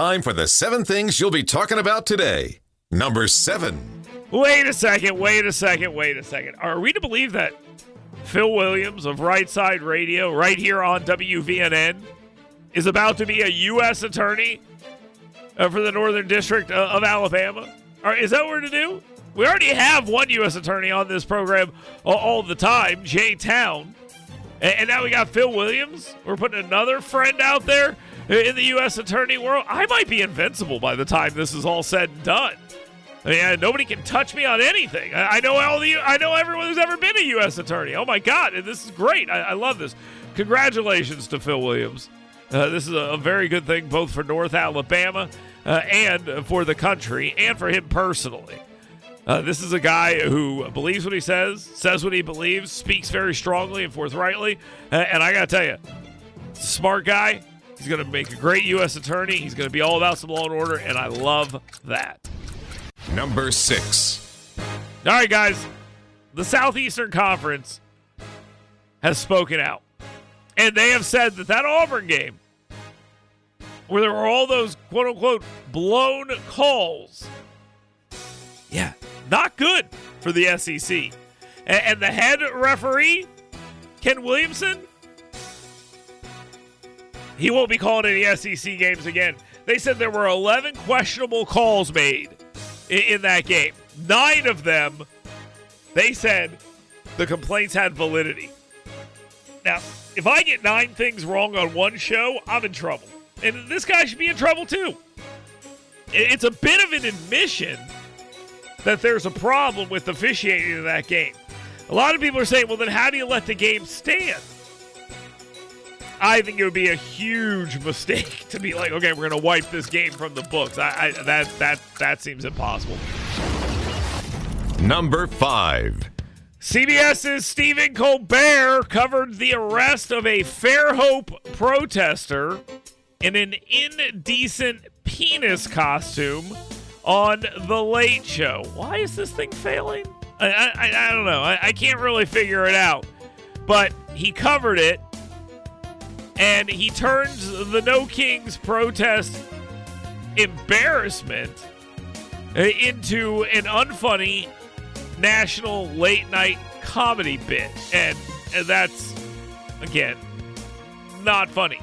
Time for the 7 things you'll be talking about today. Number 7. Wait a second. Are we to believe that Phil Williams of Rightside Radio, right here on WVNN, is about to be a U.S. attorney for the Northern District of Alabama? Or is that what we're to do? We already have one U.S. attorney on this program all the time, Jay Town. And now we got Phil Williams. We're putting another friend out there in the U.S. attorney world. I might be invincible by the time this is all said and done. I mean, nobody can touch me on anything. I know everyone who's ever been a U.S. attorney. Oh, my God. This is great. I love this. Congratulations to Phil Williams. This is a very good thing both for North Alabama and for the country and for him personally. This is a guy who believes what he says what he believes, speaks very strongly and forthrightly. And I got to tell you, smart guy. He's going to make a great U.S. attorney. He's going to be all about some law and order, and I love that. Number 6. All right, guys. The Southeastern Conference has spoken out. And they have said that Auburn game, where there were all those quote-unquote blown calls, yeah, not good for the SEC. And the head referee, Ken Williamson, he won't be calling any SEC games again. They said there were 11 questionable calls made in that game. 9 of them, they said the complaints had validity. Now, if I get 9 things wrong on one show, I'm in trouble. And this guy should be in trouble too. It's a bit of an admission that there's a problem with officiating in that game. A lot of people are saying, well, then how do you let the game stand? I think it would be a huge mistake to be like, okay, we're going to wipe this game from the books. That seems impossible. Number 5. CBS's Stephen Colbert covered the arrest of a Fairhope protester in an indecent penis costume on The Late Show. Why is this thing failing? I don't know. I can't really figure it out. But he covered it, and he turns the No Kings protest embarrassment into an unfunny national late-night comedy bit. And that's, again, not funny.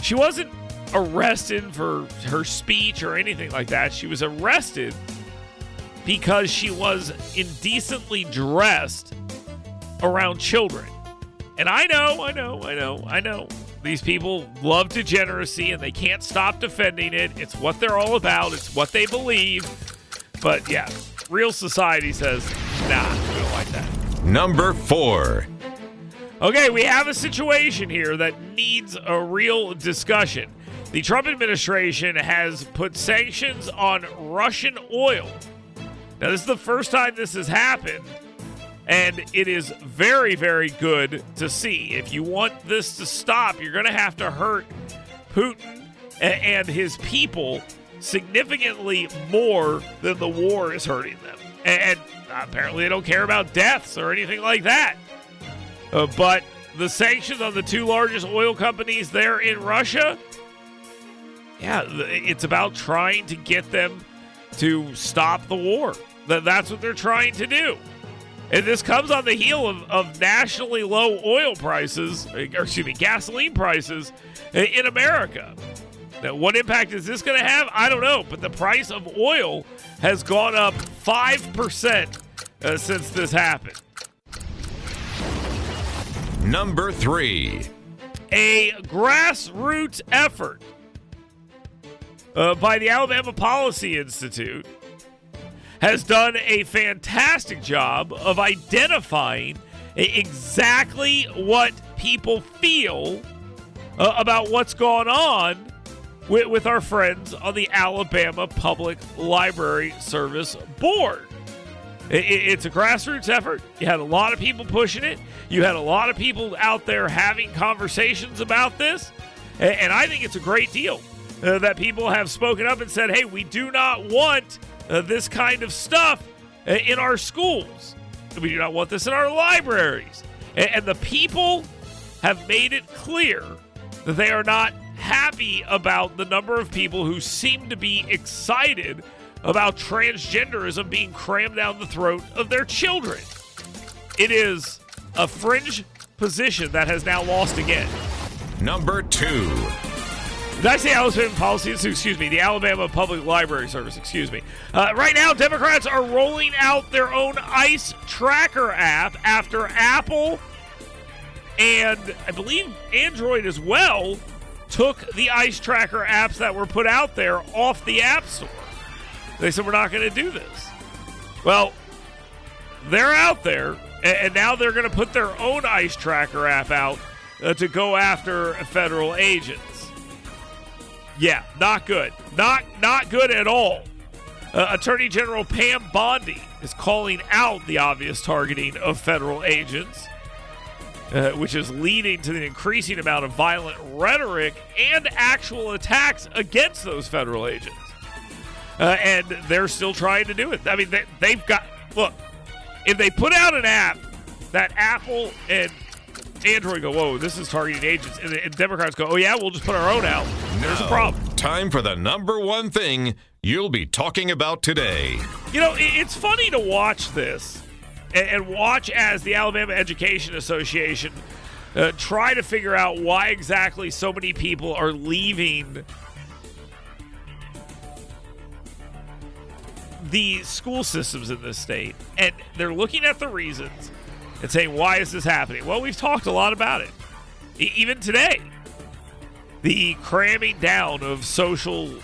She wasn't arrested for her speech or anything like that. She was arrested because she was indecently dressed around children. And I know. These people love degeneracy and they can't stop defending it. It's what they're all about. It's what they believe. But yeah, real society says, nah, we don't like that. Number 4. Okay, we have a situation here that needs a real discussion. The Trump administration has put sanctions on Russian oil. Now, this is the first time this has happened, and it is very, very good to see. If you want this to stop, you're going to have to hurt Putin and his people significantly more than the war is hurting them. And apparently they don't care about deaths or anything like that. But the sanctions on the 2 largest oil companies there in Russia, yeah, it's about trying to get them to stop the war. That's what they're trying to do. And this comes on the heel of nationally low oil prices, gasoline prices in America. Now, what impact is this going to have? I don't know. But the price of oil has gone up 5% since this happened. Number 3. A grassroots effort by the Alabama Policy Institute has done a fantastic job of identifying exactly what people feel about what's gone on with our friends on the Alabama Public Library Service Board. It's a grassroots effort. You had a lot of people pushing it. You had a lot of people out there having conversations about this. And I think it's a great deal that people have spoken up and said, hey, we do not want this kind of stuff in our schools. We do not want this in our libraries. And the people have made it clear that they are not happy about the number of people who seem to be excited about transgenderism being crammed down the throat of their children. It is a fringe position that has now lost again. Number 2. Did I say Alabama Policy Institute? Excuse me, the Alabama Public Library Service, excuse me. Right now, Democrats are rolling out their own ICE tracker app after Apple and I believe Android as well took the ICE tracker apps that were put out there off the App Store. They said, we're not going to do this. Well, they're out there, and now they're going to put their own ICE tracker app out to go after federal agents. Yeah, not good. Not good at all. Attorney General Pam Bondi is calling out the obvious targeting of federal agents, which is leading to the increasing amount of violent rhetoric and actual attacks against those federal agents. And they're still trying to do it. I mean, they've got... Look, if they put out an app that Apple and Android go, whoa, this is targeting agents, and Democrats go, oh yeah, we'll just put our own out. There's a problem. Time for the number one thing you'll be talking about today. You know, it's funny to watch this and watch as the Alabama Education Association try to figure out why exactly so many people are leaving the school systems in this state. And they're looking at the reasons and saying, why is this happening? Well, we've talked a lot about it. Even today, the cramming down of socially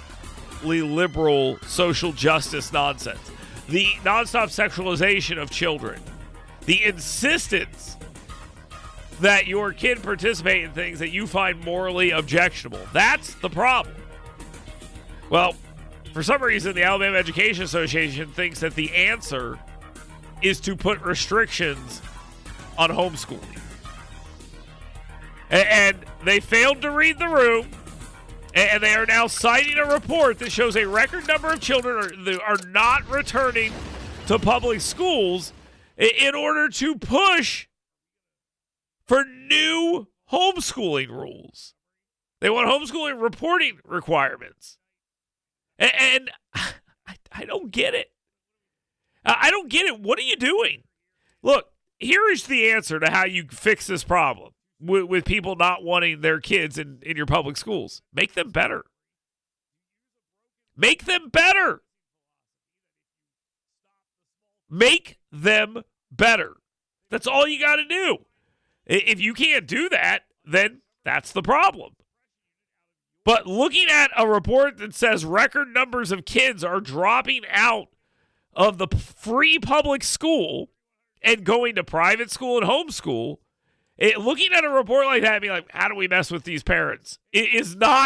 liberal social justice nonsense, the nonstop sexualization of children, the insistence that your kid participate in things that you find morally objectionable. That's the problem. Well, for some reason, the Alabama Education Association thinks that the answer is to put restrictions on homeschooling. And they failed to read the room, and they are now citing a report that shows a record number of children are not returning to public schools in order to push for new homeschooling rules. They want homeschooling reporting requirements. And I don't get it. I don't get it. What are you doing? Look, here is the answer to how you fix this problem with people not wanting their kids in your public schools. Make them better. Make them better. Make them better. That's all you got to do. If you can't do that, then that's the problem. But looking at a report that says record numbers of kids are dropping out of the free public school and going to private school and homeschool, looking at a report like that and being like, how do we mess with these parents? It is not